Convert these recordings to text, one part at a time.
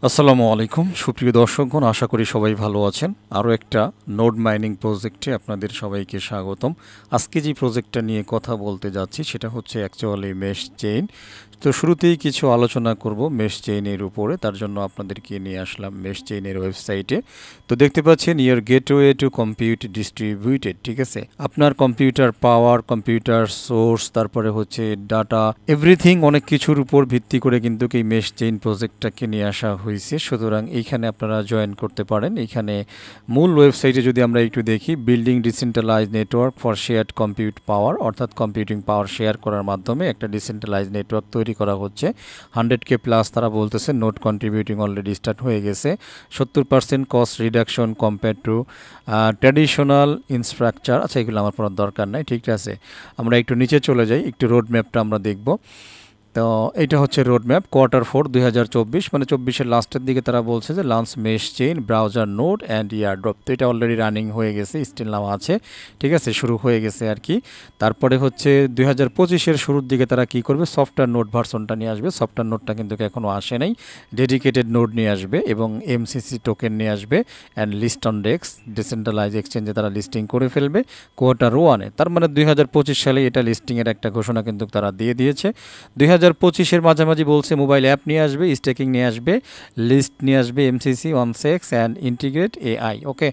আসসালামু আলাইকুম সুপ্রিয় দর্শকগণ, আশা করি সবাই ভালো আছেন। আরও একটা নোড মাইনিং প্রজেক্টে আপনাদের সবাইকে স্বাগতম। আজকে যে প্রজেক্টটা নিয়ে কথা বলতে যাচ্ছি সেটা হচ্ছে অ্যাকচুয়ালি মেশ চেইন। তো শুরুতেই কিছু আলোচনা করব মেশ চেইনের উপরে, তার জন্য আপনাদেরকে নিয়ে আসলাম মেশ চেইনের ওয়েবসাইটে। তো দেখতে পাচ্ছেন ইয়ার গেটওয়ে টু কম্পিউট ডিস্ট্রিবিউটেড, ঠিক আছে। আপনার কম্পিউটার পাওয়ার, কম্পিউটার সোর্স, তারপরে হচ্ছে ডাটা, এভরিথিং অনেক কিছুর উপর ভিত্তি করে কিন্তু এই মেশ চেইন প্রজেক্টটাকে নিয়ে আসা হয়েছে। সুতরাং এইখানে আপনারা জয়েন করতে পারেন। এইখানে মূল ওয়েবসাইটে যদি আমরা একটু দেখি, building decentralise network for shared compute power, অর্থাৎ কম্পিউটিং পাওয়ার শেয়ার করার মাধ্যমে একটা ডিসেন্ট্রালাইজ নেটওয়ার্ক তৈরি করা হচ্ছে। 100K প্লাস তারা বলতেছে নোট কন্ট্রিবিউটিং অলরেডি স্টার্ট হয়ে গেছে। 70% cost reduction compare to traditional infrastructure. আচ্ছা, এগুলো আমার পড়ার দরকার নাই, ঠিক আছে। আমরা একটু নিচে চলে যাই, একটু রোড ম্যাপটা আমরা দেখব। তো এটা হচ্ছে রোড ম্যাপ Q4 2024, মানে 24-এর লাস্টের দিকে তারা বলছে যে launch mesh chain browser node and airdrop. তো এটা অলরেডি রানিং হয়ে গেছে, স্টিল নাও আছে, ঠিক আছে, শুরু হয়ে গেছে আর কি। তারপরে হচ্ছে 2025-এর শুরুর দিকে তারা কি করবে, সফটওয়্যার নোড ভার্সনটা নিয়ে আসবে। সফটওয়্যার নোডটা কিন্তু এখনও আসে নাই, ডেডিকেটেড নোড নিয়ে আসবে এবং এমসিসি টোকেন নিয়ে আসবে and list on DEX, decentralise এক্সচেঞ্জে তারা লিস্টিং করে ফেলবে Q1-এ। তার মানে 2025 সালে এটা লিস্টিংয়ের একটা ঘোষণা কিন্তু তারা দিয়ে দিয়েছে। 2025-এর মাঝামাঝি বলছে মোবাইল অ্যাপ নিয়ে আসবে, স্টেকিং নিয়ে আসবে, লিস্ট নিয়ে আসবে, এমসিসি ওয়ানসেক্স and integrate AI. Okay,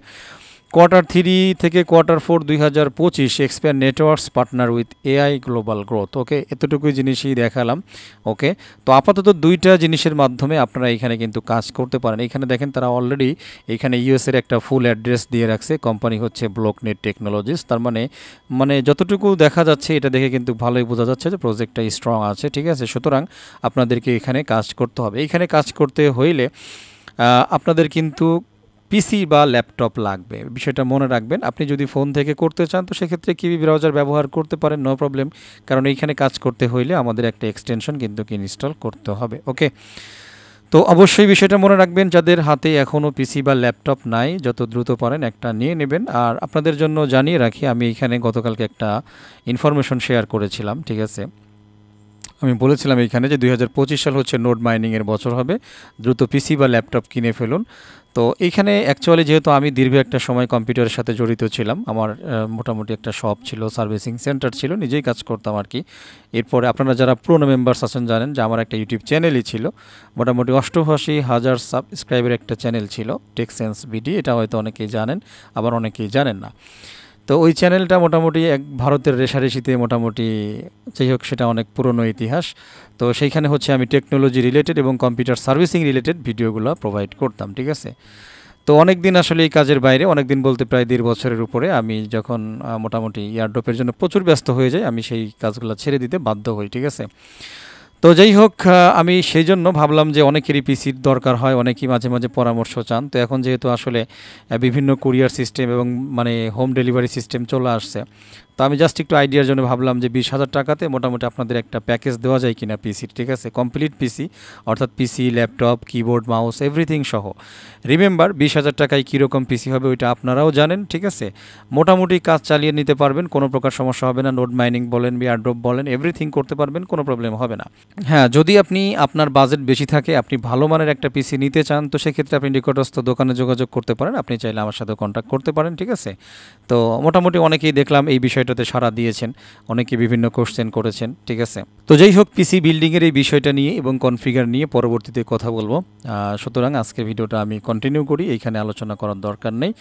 Q3 থেকে Q4 2025 expand networks partner with AI global growth. Okay, এতটুকুই জিনিসই দেখালাম। ওকে, তো আপাতত দুইটা জিনিসের মাধ্যমে আপনারা এখানে কিন্তু কাজ করতে পারেন। এখানে দেখেন তারা অলরেডি এখানে ইউএসের একটা ফুল অ্যাড্রেস দিয়ে রাখছে। কোম্পানি হচ্ছে ব্লকনেট টেকনোলজিস। তার মানে যতটুকু দেখা যাচ্ছে এটা দেখে কিন্তু ভালোই বোঝা যাচ্ছে যে প্রজেক্টটা স্ট্রং আছে, ঠিক আছে। সুতরাং আপনাদেরকে এখানে কাজ করতে হবে। এখানে কাজ করতে হইলে আপনাদের কিন্তু পিসি বা ল্যাপটপ লাগবে, বিষয়টা মনে রাখবেন। আপনি যদি ফোন থেকে করতে চান তো সেক্ষেত্রে কিবি ব্রাউজার ব্যবহার করতে পারেন, নো প্রবলেম। কারণ এইখানে কাজ করতে হইলে আমাদের একটা এক্সটেনশন কিন্তু ইনস্টল করতে হবে। ওকে, তো অবশ্যই বিষয়টা মনে রাখবেন, যাদের হাতে এখনও পিসি বা ল্যাপটপ নাই যত দ্রুত পারেন একটা নিয়ে নেবেন। আর আপনাদের জন্য জানিয়ে রাখি, আমি এখানে গতকালকে একটা ইনফরমেশন শেয়ার করেছিলাম, ঠিক আছে। আমি বলেছিলাম এইখানে যে 2025 সাল হচ্ছে নোড মাইনিংয়ের বছর হবে, দ্রুত পিসি বা ল্যাপটপ কিনে ফেলুন। তো এইখানে অ্যাকচুয়ালি যেহেতু আমি দীর্ঘ একটা সময় কম্পিউটারের সাথে জড়িত ছিলাম, আমার মোটামুটি একটা শপ ছিল, সার্ভিসিং সেন্টার ছিল, নিজেই কাজ করতাম আর কি। এরপরে আপনারা যারা পুরনো মেম্বার্স আছেন জানেন যে আমার একটা ইউটিউব চ্যানেলই ছিল, মোটামুটি 88,000 সাবস্ক্রাইবের একটা চ্যানেল ছিল, টেকসেন্স বিডি। এটা হয়তো অনেকেই জানেন, আবার অনেকেই জানেন না। তো ওই চ্যানেলটা মোটামুটি ভারতের রেশারেশিতে মোটামুটি, যাই হোক সেটা অনেক পুরনো ইতিহাস। তো সেইখানে হচ্ছে আমি টেকনোলজি রিলেটেড এবং কম্পিউটার সার্ভিসিং রিলেটেড ভিডিওগুলো প্রোভাইড করতাম, ঠিক আছে। তো অনেক দিন আসলে এই কাজের বাইরে, অনেক দিন বলতে প্রায় 1.5 বছরের উপরে, আমি যখন মোটামুটি ইয়ারড্রপের জন্য প্রচুর ব্যস্ত হয়ে যাই, আমি সেই কাজগুলো ছেড়ে দিতে বাধ্য হই, ঠিক আছে। তো যাই হোক, আমি সেই জন্য ভাবলাম যে অনেকেরই পিসির দরকার হয়, অনেকেই মাঝে মাঝে পরামর্শ চান। তো এখন যেহেতু আসলে বিভিন্ন কুরিয়ার সিস্টেম এবং মানে হোম ডেলিভারি সিস্টেম চলে আসছে, তো আমি জাস্ট একটু আইডিয়ার জন্য ভাবলাম যে 20,000 টাকাতে মোটামুটি আপনাদের একটা প্যাকেজ দেওয়া যায় কিনা পিসির, ঠিক আছে, কমপ্লিট পিসি, অর্থাৎ পিসি, ল্যাপটপ, কিবোর্ড, মাউস, এভরিথিং সহ। রিমেম্বার 20,000 টাকায় কীরকম পিসি হবে ওইটা আপনারাও জানেন, ঠিক আছে। মোটামুটি কাজ চালিয়ে নিতে পারবেন, কোনো প্রকার সমস্যা হবে না। নোড মাইনিং বলেন, এয়ারড্রপ বলেন, এভরিথিং করতে পারবেন, কোনো প্রবলেম হবে না। হ্যাঁ, যদি আপনি আপনার বাজেট বেশি থাকে, আপনি ভালো মানের একটা পিসি নিতে চান, তো সেক্ষেত্রে আপনি নিকটস্থ দোকানে যোগাযোগ করতে পারেন। আপনি চাইলে আমার সাথে কন্ট্যাক্ট করতে পারেন, ঠিক আছে। তো মোটামুটি অনেকেই দেখলাম এই বিষয়টাতে সাড়া দিয়েছেন, অনেকে বিভিন্ন কোশ্চেন করেছেন, ঠিক আছে। তো যাই হোক, পিসি বিল্ডিংয়ের এই বিষয়টা নিয়ে এবং কনফিগার নিয়ে পরবর্তীতে কথা বলবো। সুতরাং আজকে ভিডিওটা আমি কন্টিনিউ করি, এইখানে আলোচনা করার দরকার নেই।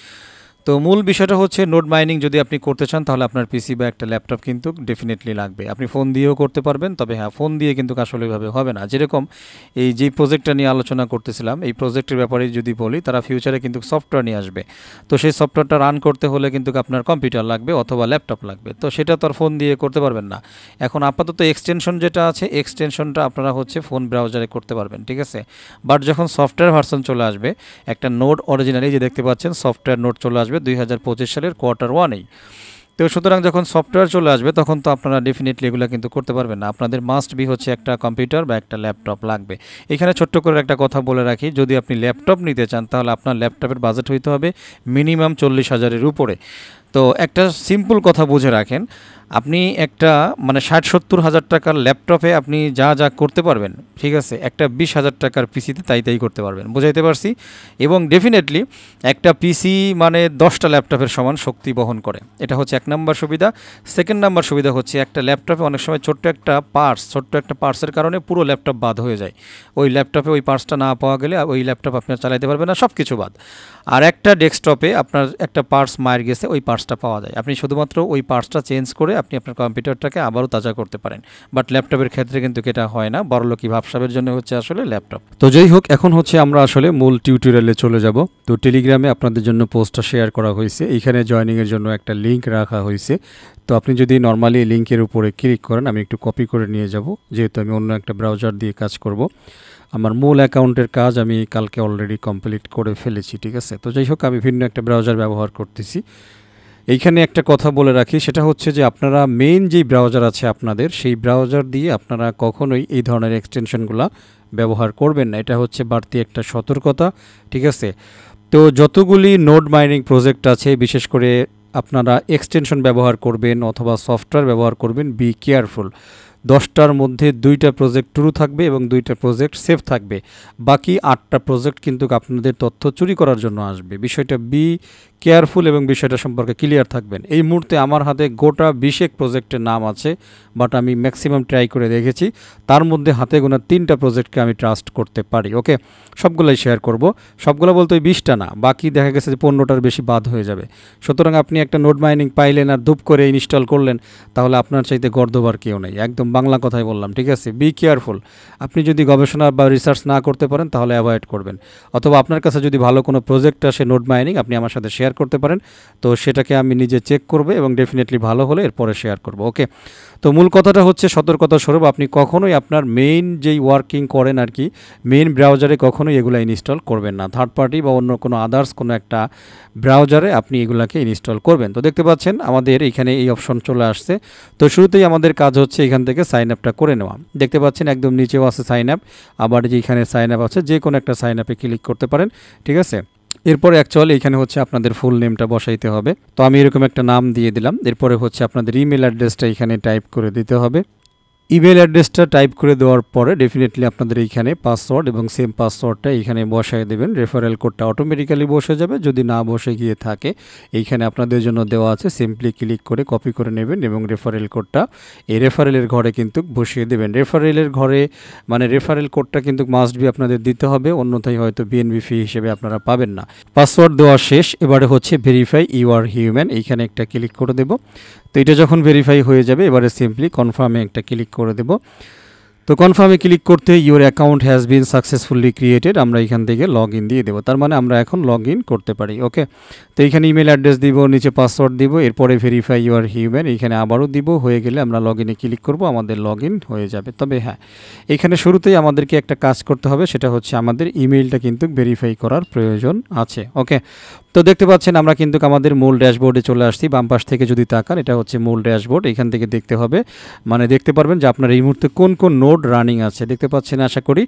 তো মূল বিষয়টা হচ্ছে নোড মাইনিং যদি আপনি করতে চান তাহলে আপনার পিসি বা একটা ল্যাপটপ কিন্তু ডেফিনেটলি লাগবে। আপনি ফোন দিয়েও করতে পারবেন, তবে হ্যাঁ, ফোন দিয়ে কিন্তু আসলে ওইভাবে হবে না। যেরকম এই যে প্রজেক্টটা নিয়ে আলোচনা করতেছিলাম, এই প্রজেক্টের ব্যাপারে যদি বলি, তারা ফিউচারে কিন্তু সফটওয়্যার নিয়ে আসবে। তো সেই সফটওয়্যারটা রান করতে হলে কিন্তু আপনার কম্পিউটার লাগবে অথবা ল্যাপটপ লাগবে। তো সেটা তো আর ফোন দিয়ে করতে পারবেন না। এখন আপাতত এক্সটেনশন যেটা আছে, এক্সটেনশনটা আপনারা হচ্ছে ফোন ব্রাউজারে করতে পারবেন, ঠিক আছে। বাট যখন সফটওয়্যার ভার্সন চলে আসবে, একটা নোড অরিজিনালি যে দেখতে পাচ্ছেন সফটওয়্যার নোড চলে আসবে 2025 সালের Q1-এই। তো সুতরাং যখন সফটওয়্যার চলে আসবে তখন তো আপনারা ডেফিনেটলি এগুলো কিন্তু করতে পারবেন না। আপনাদের মাস্ট বি হচ্ছে একটা কম্পিউটার বা একটা ল্যাপটপ লাগবে। এখানে ছোট্ট করে একটা কথা বলে রাখি, যদি আপনি ল্যাপটপ নিতে চান তাহলে আপনার ল্যাপটপের বাজেট হইতে হবে মিনিমাম 40,000-এর উপরে। তো একটা সিম্পল কথা বুঝে রাখেন, আপনি একটা মানে 60-70 হাজার টাকার ল্যাপটপে আপনি যা যা করতে পারবেন, ঠিক আছে, একটা 20 হাজার টাকার পিসিতে তাই করতে পারবেন, বুঝাইতে পারছি। এবং ডেফিনেটলি একটা পিসি মানে 10টা ল্যাপটপের সমান শক্তি বহন করে, এটা হচ্ছে 1 নম্বর সুবিধা। সেকেন্ড নাম্বার সুবিধা হচ্ছে একটা ল্যাপটপে অনেক সময় ছোট্ট একটা পার্টসের কারণে পুরো ল্যাপটপ বাদ হয়ে যায়। ওই ল্যাপটপে ওই পার্টসটা না পাওয়া গেলে ওই ল্যাপটপ আপনার চালাতে পারবেন না, সব কিছু বাদ। আর একটা ডেস্কটপে আপনার একটা পার্টস মার গেছে, ওই পার্টসটা পাওয়া যায়, আপনি শুধুমাত্র ওই পার্টসটা চেঞ্জ করে আপনি আপনার কম্পিউটারটাকে আবারও তাজা করতে পারেন। বাট ল্যাপটপের ক্ষেত্রে কিন্তু এটা হয় না, বড়লোকি ভাবসাবের জন্য হচ্ছে আসলে ল্যাপটপ। তো যাই হোক, এখন হচ্ছে আমরা আসলে মূল টিউটোরিয়ালে চলে যাব। তো টেলিগ্রামে আপনাদের জন্য পোস্টটা শেয়ার করা হয়েছে, এখানে জয়েনিংয়ের জন্য একটা লিঙ্ক রাখা হয়েছে। তো আপনি যদি নর্মালি লিঙ্কের উপরে ক্লিক করেন, আমি একটু কপি করে নিয়ে যাব, যেহেতু আমি অন্য একটা ব্রাউজার দিয়ে কাজ করব। আমার মূল অ্যাকাউন্টের কাজ আমি কালকে অলরেডি কমপ্লিট করে ফেলেছি, ঠিক আছে। তো যাই হোক, আমি ভিন্ন একটা ব্রাউজার ব্যবহার করতেছি। এইখানে একটা কথা বলে রাখি, সেটা হচ্ছে যে আপনারা মেইন যেই ব্রাউজার আছে আপনাদের, সেই ব্রাউজার দিয়ে আপনারা কখনোই এই ধরনের এক্সটেনশনগুলো ব্যবহার করবেন না, এটা হচ্ছে বাড়তি একটা সতর্কতা, ঠিক আছে। তো যতগুলি নোড মাইনিং প্রজেক্ট আছে, বিশেষ করে আপনারা এক্সটেনশন ব্যবহার করবেন অথবা সফটওয়্যার ব্যবহার করবেন, বি কেয়ারফুল। 10টার মধ্যে 2টা প্রজেক্ট ট্রু থাকবে এবং 2টা প্রজেক্ট সেফ থাকবে, বাকি 8টা প্রজেক্ট কিন্তু আপনাদের তথ্য চুরি করার জন্য আসবে। বিষয়টা বি কেয়ারফুল এবং বিষয়টা সম্পর্কে ক্লিয়ার থাকবেন। এই মুহূর্তে আমার হাতে গোটা 20 প্রজেক্টের নাম আছে, বাট আমি ম্যাক্সিমাম ট্রাই করে দেখেছি, তার মধ্যে হাতে গোনা 3টা প্রজেক্টকে আমি ট্রাস্ট করতে পারি। ওকে, সবগুলোই শেয়ার করব, সবগুলো বলতে ওই 20টা না, বাকি দেখা গেছে যে 15টার বেশি বাদ হয়ে যাবে। সুতরাং আপনি একটা নোড মাইনিং পাইলেন আর ধূপ করে ইনস্টল করলেন, তাহলে আপনার চাইতে গর্দবার কেউ নেই, একদম বাংলা কথাই বললাম, ঠিক আছে। Be careful. আপনি যদি গবেষণা বা রিসার্চ না করতে পারেন তাহলে অ্যাভয়েড করবেন, অথবা আপনার কাছে যদি ভালো কোনো প্রজেক্ট আসে নোড মাইনিং, আপনি আমার সাথে শেয়ার করতে পারেন, তো সেটাকে আমি নিজে চেক করব এবং ডেফিনেটলি ভালো হলে এরপরে শেয়ার করব। ওকে, তো মূল কথাটা হচ্ছে সতর্কতা স্বরূপ আপনি কখনোই আপনার মেইন যেই ওয়ার্কিং করেন আর কি, মেইন ব্রাউজারে কখনোই এগুলো ইনস্টল করবেন না। থার্ড পার্টি বা অন্য কোনো আদার্স কোনো একটা ব্রাউজারে আপনি এগুলাকে ইনস্টল করবেন। তো দেখতে পাচ্ছেন আমাদের এখানে এই অপশন চলে আসছে। তো শুরুতেই আমাদের কাজ হচ্ছে এখান থেকে সাইন আপটা করে নেওয়া। দেখতে পাচ্ছেন একদম নিচেও আছে সাইন আপ, আবার যে এখানে সাইন আপ আছে, যে কোনো একটা সাইন আপে ক্লিক করতে পারেন, ঠিক আছে। এরপরে অ্যাকচুয়ালি এখানে হচ্ছে আপনাদের ফুল নেমটা বসাইতে হবে, তো আমি এরকম একটা নাম দিয়ে দিলাম। এরপরে হচ্ছে আপনাদের ইমেল অ্যাড্রেসটা এখানে টাইপ করে দিতে হবে। ইমেল অ্যাড্রেসটা টাইপ করে দেওয়ার পরে ডেফিনেটলি আপনাদের এইখানে পাসওয়ার্ড এবং সেম পাসওয়ার্ডটা এইখানে বসায় দেবেন। রেফারেল কোডটা অটোমেটিক্যালি বসে যাবে, যদি না বসে গিয়ে থাকে এইখানে আপনাদের জন্য দেওয়া আছে, সিম্পলি ক্লিক করে কপি করে নেবেন এবং রেফারেল কোডটা এই রেফারেলের ঘরে কিন্তু বসিয়ে দেবেন। রেফারেলের ঘরে মানে রেফারেল কোডটা কিন্তু মাস্ট বি আপনাদের দিতে হবে, অন্যথায় হয়তো বিএনবি ফি হিসেবে আপনারা পাবেন না। পাসওয়ার্ড দেওয়া শেষ, এবারে হচ্ছে ভেরিফাই ইউ আর হিউম্যান, এইখানে একটা ক্লিক করে দেব। তো এটা যখন ভেরিফাই হয়ে যাবে, এবারে সিম্পলি কনফার্মে একটা ক্লিক করে দেব। তো কনফার্মে ক্লিক করতে your account has been successfully created, আমরা এখান থেকে লগ ইন দিয়ে দেবো, তার মানে আমরা এখন লগ ইন করতে পারি। ওকে, তো এইখানে ইমেল অ্যাড্রেস দিব, নিচে পাসওয়ার্ড দিব, এরপরে ভেরিফাই ইউর হিউম্যান এইখানে আবারও দিব, হয়ে গেলে আমরা লগ ইনে ক্লিক করব, আমাদের লগ ইন হয়ে যাবে। তবে হ্যাঁ, এখানে শুরুতেই আমাদেরকে একটা কাজ করতে হবে, সেটা হচ্ছে আমাদের ইমেইলটা কিন্তু ভেরিফাই করার প্রয়োজন আছে। ওকে, তো দেখতে পাচ্ছেন আমরা কিন্তু আমাদের মূল ড্যাশবোর্ডে চলে আসছি। বাম পাশ থেকে যদি তাকান, এটা হচ্ছে মূল ড্যাশবোর্ড। এখান থেকে দেখতে হবে, মানে দেখতে পারবেন যে আপনার এই মুহূর্তে কোন কোন নোড রানিং আছে, দেখতে পাচ্ছেন আশা করি,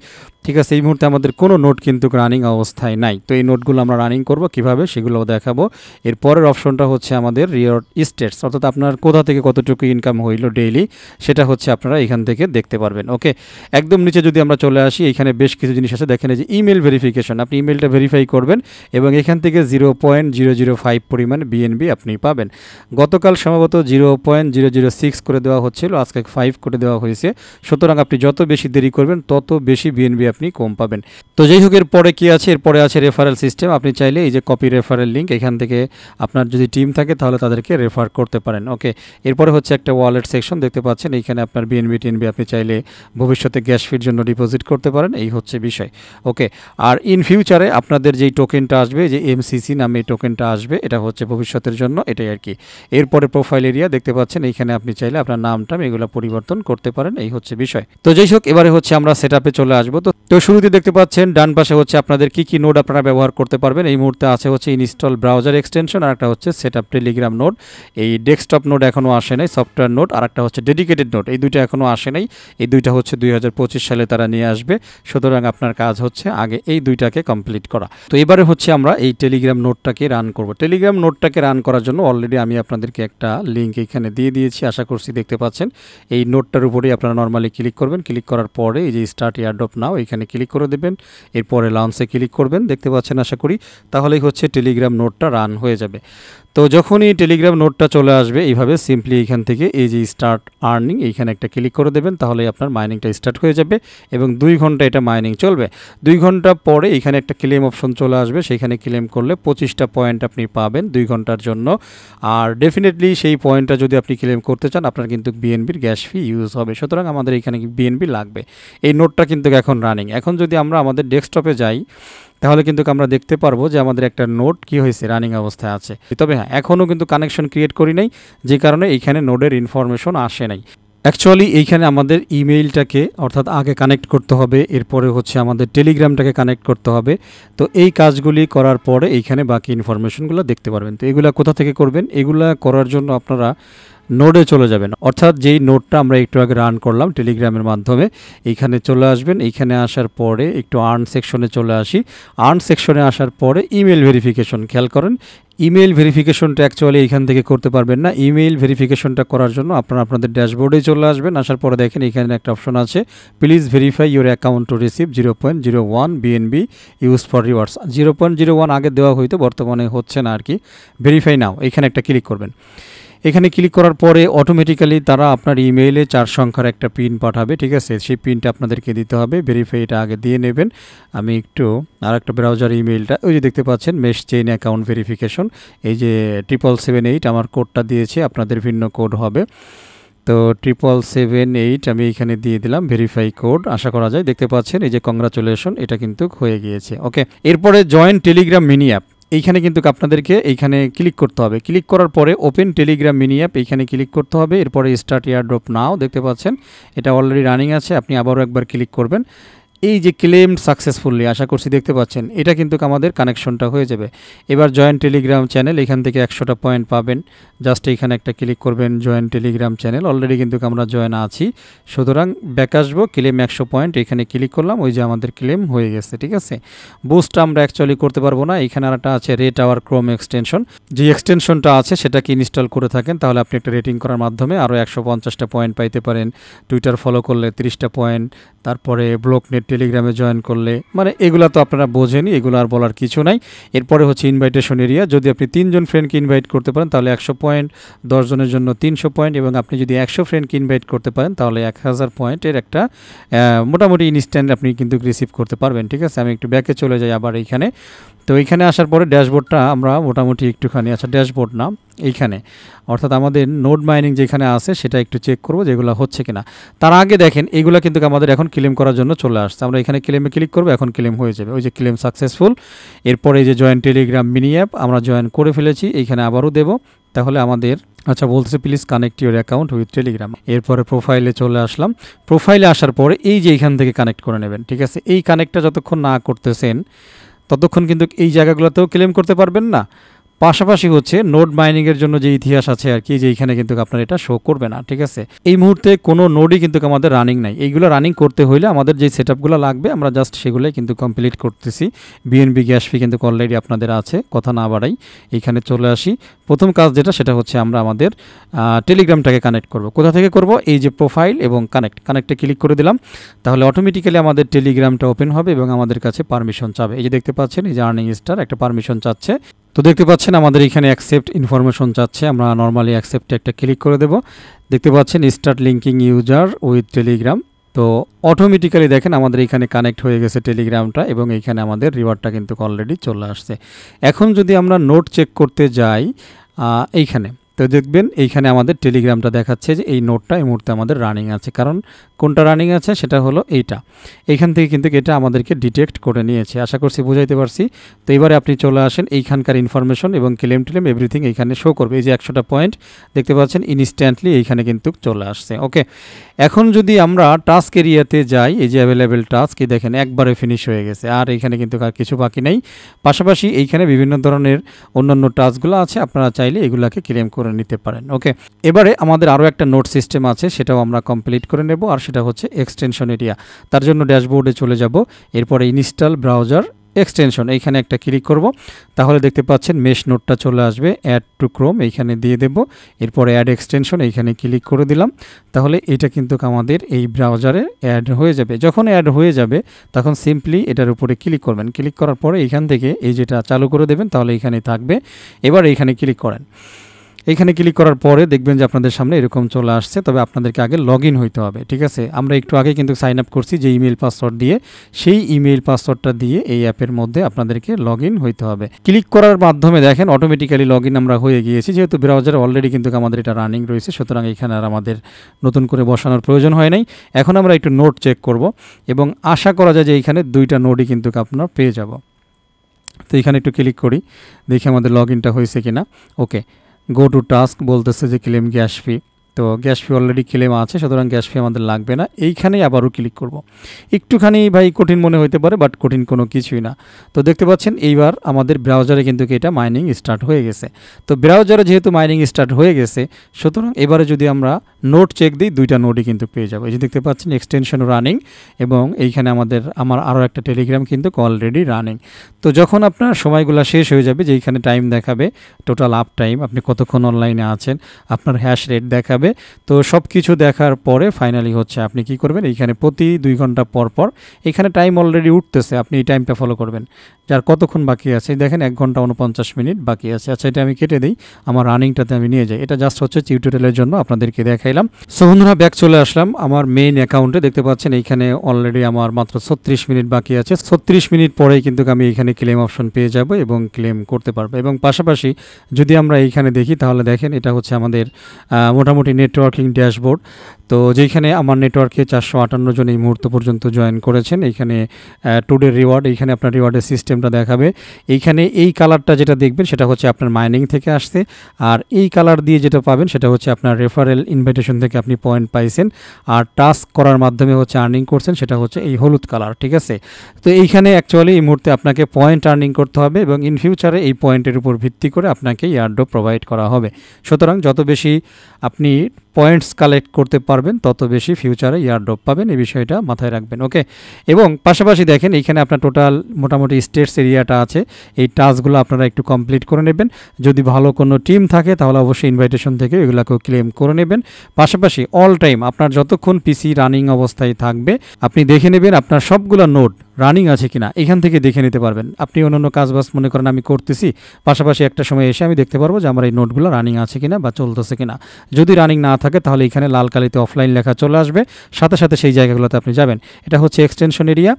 ঠিক আছে। এই মুহূর্তে আমাদের কোনো নোড কিন্তু রানিং অবস্থায় নাই। তো এই নোটগুলো আমরা রানিং করব কিভাবে সেগুলোও দেখাবো। এর পরের অপশনটা হচ্ছে আমাদের রিওয়ার্ড স্টেটস, অর্থাৎ আপনার কোথা থেকে কতটুকু ইনকাম হইল ডেইলি, সেটা হচ্ছে আপনারা এখান থেকে দেখতে পারবেন। ওকে, একদম নিচে যদি আমরা চলে আসি, এখানে বেশ কিছু জিনিস আছে, দেখেন যে ইমেল ভেরিফিকেশন, আপনি ইমেলটা ভেরিফাই করবেন এবং এখান থেকে 0.005 পরিমাণ বিএনবি আপনি পাবেন। গতকাল সম্ভবত 0.006 করে দেওয়া হচ্ছিল, আজকে 5 করে দেওয়া হয়েছে। সুতরাং আপনি যত বেশি দেরি করবেন তত বেশি বিএনবি আপনি কম পাবেন। তো যাই হোক, এরপরে কি আছে, এরপরে আছে রেফারেল সিস্টেম। আপনি চাইলে এই যে কপি রেফারেল লিঙ্ক, এখান থেকে আপনার যদি টিম থাকে তাহলে তাদেরকে রেফার করতে পারেন। ওকে, এরপরে হচ্ছে একটা ওয়ালেট সেকশন, দেখতে পাচ্ছেন এইখানে আপনার বিএনবি টিএনবি আপনি চাইলে ভবিষ্যতে গ্যাস ফির জন্য ডিপোজিট করতে পারেন, এই হচ্ছে বিষয়। ওকে, আর ইন ফিউচারে আপনাদের যেই টোকেনটা আসবে, যে এমসিসি নামে এই টোকেনটা আসবে, এটা হচ্ছে ভবিষ্যতের জন্য, এটাই আর কি। এরপরে প্রোফাইল এরিয়া দেখতে পাচ্ছেন, এইখানে আপনি চাইলে আপনার নামটা এগুলো পরিবর্তন করতে পারেন, এই হচ্ছে বিষয়। তো যাই হোক, এবারে হচ্ছে আমরা সেটআপে চলে আসবো। তো শুরুতে দেখতে পাচ্ছেন ডান পাশে হচ্ছে আপনাদের কি নোড আপনারা ব্যবহার করতে পারবেন। এই মুহূর্তে আছে হচ্ছে ইনস্টল ব্রাউজার এক্সটেনশন, আর একটা হচ্ছে সেটআপ টেলিগ্রাম নোড। এই ডেস্কটপ নোড এখনও আসে নাই, সফটওয়্যার নোড, আর একটা হচ্ছে ডেডিকেটেড নোড। এই দুইটা এখনও আসে নাই। এই দুইটা হচ্ছে 2025 সালে তারা নিয়ে আসবে। সুতরাং আপনার কাজ হচ্ছে আগে এই দুইটাকে কমপ্লিট করা। তো এবারে হচ্ছে আমরা এই টেলিগ্রাম নোডটাকে রান করব। টেলিগ্রাম নোডটাকে রান করার জন্য অলরেডি আমি আপনাদেরকে একটা লিঙ্ক এখানে দিয়ে দিয়েছি, আশা করছি দেখতে পাচ্ছেন। এই নোডটার উপরেই আপনারা নর্মালি ক্লিক করবেন। ক্লিক করার পরে এই যে স্টার্ট এয়ারড্রপ নাও এখানে ক্লিক করে দেবেন। এরপরে লঞ্চে ক্লিক করবেন, দেখতে পাচ্ছেন আশা করি। তাহলেই হচ্ছে টেলিগ্রাম নোডটা রান হয়ে যাবে। তো যখনই টেলিগ্রাম নোডটা চলে আসবে এইভাবে সিম্পলি এখান থেকে এই যে স্টার্ট আর্নিং এইখানে একটা ক্লিক করে দেবেন, তাহলেই আপনার মাইনিংটা স্টার্ট হয়ে যাবে এবং 2 ঘন্টা এটা মাইনিং চলবে। 2 ঘন্টা পরে এখানে একটা ক্লেম অপশন চলে আসবে, সেখানে ক্লেম করলে 25টা পয়েন্ট আপনি পাবেন 2 ঘন্টার জন্য। আর ডেফিনেটলি সেই পয়েন্টটা যদি আপনি ক্লেম করতে চান আপনার কিন্তু বিএনবির গ্যাস ফি ইউজ হবে। সুতরাং আমাদের এখানে বিএনবি লাগবে। এই নোডটা কিন্তু এখন রানিং। এখন যদি আমরা আমাদের ডেস্কটপে যাই তাহলে কিন্তু আমরা দেখতে পারবো যে আমাদের একটা নোড কি হয়েছে, রানিং অবস্থায় আছে। তবে হ্যাঁ, এখনও কিন্তু কানেকশন ক্রিয়েট করি নাই, যে কারণে এইখানে নোডের ইনফরমেশন আসে নাই। অ্যাকচুয়ালি এইখানে আমাদের ইমেইলটাকে অর্থাৎ আগে কানেক্ট করতে হবে, এরপরে হচ্ছে আমাদের টেলিগ্রামটাকে কানেক্ট করতে হবে। তো এই কাজগুলি করার পরে এইখানে বাকি ইনফরমেশনগুলো দেখতে পারবেন। তো এগুলা কোথা থেকে করবেন? এগুলা করার জন্য আপনারা নোডে চলে যাবেন, অর্থাৎ যেই নোডটা আমরা একটু আগে রান করলাম টেলিগ্রামের মাধ্যমে, এইখানে চলে আসবেন। এইখানে আসার পরে একটু আর্ন সেকশনে চলে আসি। আর্ন সেকশনে আসার পরে ইমেল ভেরিফিকেশন, খেয়াল করেন ইমেল ভেরিফিকেশনটা অ্যাকচুয়ালি এইখান থেকে করতে পারবেন না। ইমেল ভেরিফিকেশনটা করার জন্য আপনারা আপনাদের ড্যাশবোর্ডে চলে আসবেন। আসার পরে দেখেন এখানে একটা অপশন আছে, please verify your account to receive 0.01 BNB use for rewards. 0.01 আগে দেওয়া হইতো, বর্তমানে হচ্ছে না আর কি। ভেরিফাই নাও এখানে একটা ক্লিক করবেন। এখানে ক্লিক করার পরে অটোমেটিক্যালি তারা আপনার ইমেইলে 4 সংখ্যার একটা পিন পাঠাবে, ঠিক আছে? সেই পিনটা আপনাদেরকে দিতে হবে। ভেরিফাইটা আগে দিয়ে নেবেন। আমি একটু আর একটা ব্রাউজার ইমেইলটা ওই যে দেখতে পাচ্ছেন মেশ চেইন অ্যাকাউন্ট ভেরিফিকেশন, এই যে 778 আমার কোডটা দিয়েছে, আপনাদের ভিন্ন কোড হবে। তো 778 আমি এখানে দিয়ে দিলাম ভেরিফাই কোড। আশা করা যায় দেখতে পাচ্ছেন এই যে কংগ্রাচুলেশন, এটা কিন্তু হয়ে গিয়েছে। ওকে, এরপরে জয়েন টেলিগ্রাম মিনি অ্যাপ, এইখানে কিন্তু আপনাদেরকে এইখানে ক্লিক করতে হবে। ক্লিক করার পরে ওপেন টেলিগ্রাম মিনি অ্যাপ এইখানে ক্লিক করতে হবে। এরপরে স্টার্ট এয়ারড্রপ নাও দেখতে পাচ্ছেন এটা অলরেডি রানিং আছে, আপনি আবারও একবার ক্লিক করবেন। এই যে ক্লেম সাকসেসফুলি, আশা করছি দেখতে পাচ্ছেন, এটা কিন্তু আমাদের কানেকশনটা হয়ে যাবে। এবার জয়েন টেলিগ্রাম চ্যানেল, এখান থেকে 100টা পয়েন্ট পাবেন। জাস্ট এইখানে একটা ক্লিক করবেন, জয়েন টেলিগ্রাম চ্যানেল। অলরেডি কিন্তু আমরা জয়েন আছি, সুতরাং ব্যাক আসবো। ক্লেম 100 পয়েন্ট, এখানে ক্লিক করলাম, ওই যে আমাদের ক্লেম হয়ে গেছে, ঠিক আছে? বুস্ট আমরা অ্যাকচুয়ালি করতে পারবো না। এখানে আরেকটা আছে রেট আওয়ার ক্রোম এক্সটেনশন, যে এক্সটেনশনটা আছে সেটাকে ইনস্টল করে থাকেন তাহলে আপনি একটা রেটিং করার মাধ্যমে আরও 150টা পয়েন্ট পাইতে পারেন। টুইটার ফলো করলে 30টা পয়েন্ট, তারপরে ব্লকনেট টেলিগ্রামে জয়েন করলে, মানে এগুলো তো আপনারা বোঝেনি, এগুলো আর বলার কিছু নাই। এরপরে হচ্ছে ইনভাইটেশন এরিয়া, যদি আপনি 3 জন ফ্রেন্ডকে ইনভাইট করতে পারেন তাহলে 100 পয়েন্ট, 10 জনের জন্য 300 পয়েন্ট, এবং আপনি যদি 100 ফ্রেন্ডকে ইনভাইট করতে পারেন তাহলে 1000 পয়েন্টের একটা মোটামুটি ইনস্ট্যান্ট আপনি কিন্তু রিসিভ করতে পারবেন, ঠিক আছে? আমি একটু ব্যাকে চলে যাই আবার এইখানে। তো এইখানে আসার পরে ড্যাশবোর্ডটা আমরা মোটামুটি একটুখানি, আচ্ছা ড্যাশবোর্ড না, এইখানে অর্থাৎ আমাদের নোড মাইনিং যেখানে আছে সেটা একটু চেক করব যেগুলো হচ্ছে কিনা। তার আগে দেখেন এইগুলো কিন্তু আমাদের এখন ক্লেম করার জন্য চলে আসছে। আমরা এখানে ক্লেমে ক্লিক করব, এখন ক্লেম হয়ে যাবে, ওই যে ক্লেম সাকসেসফুল। এরপরে এই যে জয়েন টেলিগ্রাম মিনি অ্যাপ আমরা জয়েন করে ফেলেছি, এইখানে আবারও দেব। তাহলে আমাদের আচ্ছা বলছে please connect your account with Telegram. এরপরে প্রোফাইলে চলে আসলাম। প্রোফাইলে আসার পরে এই যে এইখান থেকে কানেক্ট করে নেবেন, ঠিক আছে? এই কানেক্টটা যতক্ষণ না করতেছেন ততক্ষণ কিন্তু এই জায়গাগুলোতেও ক্লেম করতে পারবেন না। পাশাপাশি হচ্ছে নোড মাইনিংয়ের জন্য যে ইতিহাস আছে আর কি, যে এইখানে কিন্তু আপনার এটা শো করবে না, ঠিক আছে? এই মুহূর্তে কোনো নোডই কিন্তু আমাদের রানিং নাই। এইগুলো রানিং করতে হইলে আমাদের যে সেটআপগুলো লাগবে আমরা জাস্ট সেগুলোই কিন্তু কমপ্লিট করতেছি। বিএনবি গ্যাস ফি কিন্তু অলরেডি আপনাদের আছে, কথা না বাড়াই এইখানে চলে আসি। প্রথম কাজ যেটা সেটা হচ্ছে আমরা আমাদের টেলিগ্রামটাকে কানেক্ট করব। কোথা থেকে করব? এই যে প্রোফাইল এবং কানেক্টে ক্লিক করে দিলাম, তাহলে অটোমেটিক্যালি আমাদের টেলিগ্রামটা ওপেন হবে এবং আমাদের কাছে পারমিশন চাবে। এই যে দেখতে পাচ্ছেন এই যে আর্নিং স্টার একটা পারমিশন চাচ্ছে। তো দেখতে পাচ্ছেন আমাদের এখানে অ্যাকসেপ্ট ইনফরমেশন চাচ্ছে, আমরা নর্মালি অ্যাকসেপ্টে একটা ক্লিক করে দেব। দেখতে পাচ্ছেন start linking user with Telegram. তো অটোমেটিক্যালি দেখেন আমাদের এখানে কানেক্ট হয়ে গেছে টেলিগ্রামটা এবং এইখানে আমাদের রিওয়ার্ডটা কিন্তু অলরেডি চলে আসছে। এখন যদি আমরা নোট চেক করতে যাই এইখানে, তো দেখবেন এইখানে আমাদের টেলিগ্রামটা দেখাচ্ছে যে এই নোটটা এই মুহূর্তে আমাদের রানিং আছে, কারণ কোনটা রানিং আছে সেটা হলো এইটা। এইখান থেকে কিন্তু এটা আমাদেরকে ডিটেক্ট করে নিয়েছে। আশা করছি বুঝাইতে পারছি। তো এবারে আপনি চলে আসেন, এইখানকার ইনফরমেশন এবং ক্লেম টেলেম এভরিথিং এইখানে শো করবে। এই যে 100টা পয়েন্ট দেখতে পাচ্ছেন ইনস্ট্যান্টলি এইখানে কিন্তু চলে আসছে। ওকে, এখন যদি আমরা টাস্ক এরিয়াতে যাই, এই যে অ্যাভেলেবেল টাস্ক, এই দেখেন একবারে ফিনিশ হয়ে গেছে, আর এইখানে কিন্তু আর কিছু বাকি নেই। পাশাপাশি এইখানে বিভিন্ন ধরনের অন্যান্য টাস্কগুলো আছে, আপনারা চাইলে এগুলাকে ক্লেম করে নিতে পারেন। ওকে, এবারে আমাদের আরও একটা নোট সিস্টেম আছে, সেটাও আমরা কমপ্লিট করে নেব, আর সেটা হচ্ছে এক্সটেনশন এরিয়া। তার জন্য ড্যাশবোর্ডে চলে যাব, এরপরে ইনস্টল ব্রাউজার এক্সটেনশন এইখানে একটা ক্লিক করব, তাহলে দেখতে পাচ্ছেন মেশ নোটটা চলে আসবে। অ্যাড টু ক্রোম এইখানে দিয়ে দেব, এরপরে অ্যাড এক্সটেনশন এইখানে ক্লিক করে দিলাম, তাহলে এটা কিন্তু আমাদের এই ব্রাউজারে অ্যাড হয়ে যাবে। যখন অ্যাড হয়ে যাবে তখন সিম্পলি এটার উপরে ক্লিক করবেন, ক্লিক করার পরে এইখান থেকে এই যেটা চালু করে দেবেন, তাহলে এইখানে থাকবে। এবার এইখানে ক্লিক করেন, এইখানে ক্লিক করার পরে দেখবেন যে আপনাদের সামনে এরকম চলে আসছে, তবে আপনাদেরকে আগে লগ ইন হইতে হবে। ঠিক আছে, আমরা একটু আগে কিন্তু সাইন আপ করছি যে ইমেল পাসওয়ার্ড দিয়ে, সেই ইমেল পাসওয়ার্ডটা দিয়ে এই অ্যাপের মধ্যে আপনাদেরকে লগ ইন হইতে হবে। ক্লিক করার মাধ্যমে দেখেন অটোমেটিক্যালি লগ ইন আমরা হয়ে গিয়েছি, যেহেতু ব্রাউজারে অলরেডি কিন্তু আমাদের এটা রানিং রয়েছে, সুতরাং এখানে আর আমাদের নতুন করে বসানোর প্রয়োজন হয় নাই। এখন আমরা একটু নোট চেক করব, এবং আশা করা যায় যে এইখানে 2টা নোটই কিন্তু আপনারা পেয়ে যাব। তো এখানে একটু ক্লিক করি, দেখি আমাদের লগ ইনটা হয়েছে কিনা। ওকে, গো টু টাস্ক বলতেছে যে ক্লেম গ্যাস ফি, তো গ্যাস ফি অলরেডি ক্লেম আছে, সুতরাং গ্যাস ফি আমাদের লাগবে না। এইখানেই আবারও ক্লিক করব। একটুখানি ভাই কঠিন মনে হতে পারে, বাট কঠিন কোনো কিছুই না। তো দেখতে পাচ্ছেন এইবার আমাদের ব্রাউজারে কিন্তু এটা মাইনিং স্টার্ট হয়ে গেছে। তো ব্রাউজারে যেহেতু মাইনিং স্টার্ট হয়ে গেছে, সুতরাং এবারে যদি আমরা নোট চেক দিই, 2টা নোটই কিন্তু পেয়ে যাবো। এই যে দেখতে পাচ্ছেন এক্সটেনশন রানিং, এবং এইখানে আমার আরও একটা টেলিগ্রাম কিন্তু অলরেডি রানিং। তো যখন আপনার সময়গুলো শেষ হয়ে যাবে, যে এইখানে টাইম দেখাবে, টোটাল আপ টাইম, আপনি কতক্ষণ অনলাইনে আছেন, আপনার হ্যাশ রেট দেখাবে। তো সব কিছু দেখার পরে ফাইনালি হচ্ছে আপনি কি করবেন, এইখানে প্রতি 2 ঘন্টা পর পর এখানে টাইম অলরেডি উঠতেছে, আপনি এই টাইমটা ফলো করবেন। যার কতক্ষণ বাকি আছে দেখেন 1 ঘন্টা 49 মিনিট বাকি আছে। আচ্ছা, এটা আমি কেটে দিই, আমার রানিংটাতে আমি নিয়ে যাই। এটা জাস্ট হচ্ছে টিউটোরিয়ালের জন্য আপনাদেরকে দেখাইলাম। সো বন্ধুরা, ব্যাক চলে আসলাম আমার মেইন অ্যাকাউন্টে। দেখতে পাচ্ছেন এইখানে অলরেডি আমার মাত্র 36 মিনিট বাকি আছে। 36 মিনিট পরেই কিন্তু আমি এখানে ক্লেম অপশন পেয়ে যাব এবং ক্লেম করতে পারবো। এবং পাশাপাশি যদি আমরা এইখানে দেখি, তাহলে দেখেন এটা হচ্ছে আমাদের মোটামুটি নেটওয়ার্কিং ড্যাশবোর্ড। তো যেখানে আমার নেটওয়ার্কে 458 জন এই মুহূর্ত পর্যন্ত জয়েন করেছেন। এইখানে টুডে রিওয়ার্ড, এইখানে আপনার রিওয়ার্ডের সিস্টেমটা দেখাবে। এইখানে এই কালারটা যেটা দেখবেন সেটা হচ্ছে আপনার মাইনিং থেকে আসছে, আর এই কালার দিয়ে যেটা পাবেন সেটা হচ্ছে আপনার রেফারেল ইনভাইটেশন থেকে আপনি পয়েন্ট পাইছেন, আর টাস্ক করার মাধ্যমে হচ্ছে আর্নিং করছেন, সেটা হচ্ছে এই হলুদ কালার। ঠিক আছে, তো এইখানে অ্যাকচুয়ালি এই মুহূর্তে আপনাকে পয়েন্ট আর্নিং করতে হবে, এবং ইন ফিউচারে এই পয়েন্টের উপর ভিত্তি করে আপনাকে এয়ারড্রপ প্রোভাইড করা হবে। সুতরাং যত বেশি আপনি পয়েন্টস কালেক্ট করতে পারবেন, তত বেশি ফিউচারে এয়ারড্রপ পাবেন, এই বিষয়টা মাথায় রাখবেন। ওকে, এবং পাশাপাশি দেখেন এইখানে আপনার টোটাল মোটামুটি স্টেটস এরিয়াটা আছে, এই টাস্কগুলো আপনারা একটু কমপ্লিট করে নেবেন। যদি ভালো কোনো টিম থাকে তাহলে অবশ্যই ইনভাইটেশন থেকে এগুলোকেও ক্লেম করে নেবেন। পাশাপাশি অল টাইম আপনার যতক্ষণ পিসি রানিং অবস্থায় থাকবে, আপনি দেখে নেবেন আপনার সবগুলো নোট রানিং আছে কিনা, এখান থেকে দেখে নিতে পারবেন। আপনি অন্যান্য কাজবাজ মনে করেন আমি করতেছি, পাশাপাশি একটা সময় এসে আমি দেখতে পারবো যে আমার এই নোটগুলো রানিং আছে কিনা বা চলতেছে কিনা। যদি রানিং না থাকে তাহলে এখানে লাল কালিতে অফলাইন লেখা চলে আসবে, সাথে সাথে সেই জায়গাগুলোতে আপনি যাবেন। এটা হচ্ছে এক্সটেনশন এরিয়া,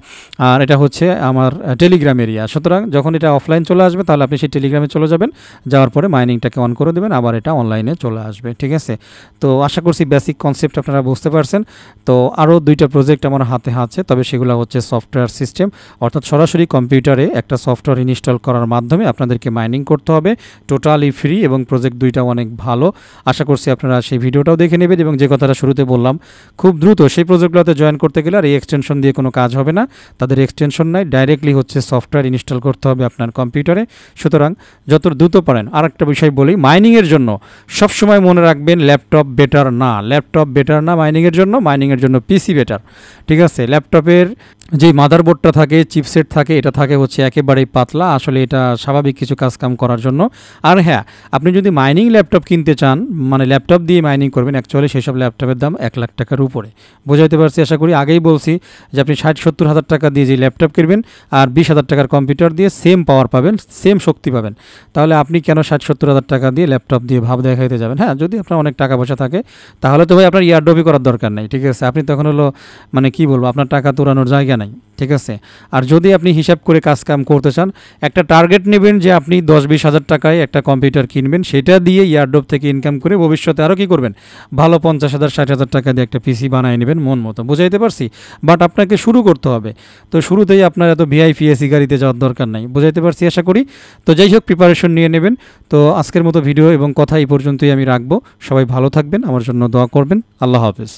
আর এটা হচ্ছে আমার টেলিগ্রাম এরিয়া। সুতরাং যখন এটা অফলাইন চলে আসবে তাহলে আপনি সেই টেলিগ্রামে চলে যাবেন, যাওয়ার পরে মাইনিংটাকে অন করে দেবেন, আবার এটা অনলাইনে চলে আসবে। ঠিক আছে, তো আশা করছি বেসিক কনসেপ্ট আপনারা বুঝতে পারছেন। তো আরও 2টা প্রজেক্ট আমার হাতে আছে, তবে সেগুলো হচ্ছে সফটওয়্যার সিস্টেম, অর্থাৎ সরাসরি কম্পিউটারে একটা সফটওয়্যার ইনস্টল করার মাধ্যমে আপনাদেরকে মাইনিং করতে হবে, টোটালি ফ্রি, এবং প্রজেক্ট 2টা অনেক ভালো। আশা করছি আপনারা সেই ভিডিওটাও দেখে নেবেন, এবং যে কথাটা শুরুতে বললাম খুব দ্রুত সেই প্রজেক্টগুলোতে জয়েন করতে গেলে আর এই এক্সটেনশন দিয়ে কোনো কাজ হবে না, তাদের এক্সটেনশন নাই, ডাইরেক্টলি হচ্ছে সফটওয়্যার ইনস্টল করতে হবে আপনার কম্পিউটারে। সুতরাং যত দ্রুত পারেন। আর একটা বিষয় বলি, মাইনিংয়ের জন্য সবসময় মনে রাখবেন ল্যাপটপ বেটার না, ল্যাপটপ বেটার না মাইনিংয়ের জন্য পিসি বেটার। ঠিক আছে, ল্যাপটপের যে মাদারবোর্ডটা থাকে, চিপসেট থাকে, এটা থাকে হচ্ছে একেবারেই পাতলা, আসলে এটা স্বাভাবিক কিছু কাজকাম করার জন্য। আর হ্যাঁ, আপনি যদি মাইনিং ল্যাপটপ কিনতে চান, মানে ল্যাপটপ দিয়ে মাইনিং করবেন, অ্যাকচুয়ালি সেই সব ল্যাপটপের দাম 1 লাখ টাকার উপরে। বোঝাইতে পারছি আশা করি। আগেই বলছি যে আপনি 60-70 হাজার টাকা দিয়ে যে ল্যাপটপ কিনবেন আর 20 হাজার টাকার কম্পিউটার দিয়ে সেম পাওয়ার পাবেন, সেম শক্তি পাবেন, তাহলে আপনি কেন 60-70 হাজার টাকা দিয়ে ল্যাপটপ দিয়ে ভাব দেখাইতে যাবেন? হ্যাঁ, যদি আপনার অনেক টাকা পয়সা থাকে তাহলে তো ভাই আপনার ইয়ারড্রপই করার দরকার নেই। ঠিক আছে, আপনি তখন হলো মানে কি বলবো, আপনার টাকা তোলানোর জায়গা নাই। নাই, ঠিক আছে। আর যদি আপনি হিসাব করে কাজ কাম করতে চান, একটা টার্গেট নেবেন যে আপনি 10-20 হাজার টাকায় একটা কম্পিউটার কিনবেন, সেটা দিয়ে ইয়ারড্রপ থেকে ইনকাম করে ভবিষ্যতে আরও কী করবেন, ভালো 50,000-60,000 টাকা দিয়ে একটা পিসি বানিয়ে নেবেন মন মতো। বুঝাইতে পারছি? বাট আপনাকে শুরু করতে হবে। তো শুরুতেই আপনার এত ভিআইপি এসি গাড়িতে যাওয়ার দরকার নাই। বুঝাইতে পারছি আশা করি। তো যাই হোক, প্রিপারেশন নিয়ে নেবেন। তো আজকের মতো ভিডিও এবং কথা এই পর্যন্তই আমি রাখবো। সবাই ভালো থাকবেন, আমার জন্য দোয়া করবেন। আল্লাহ হাফেজ।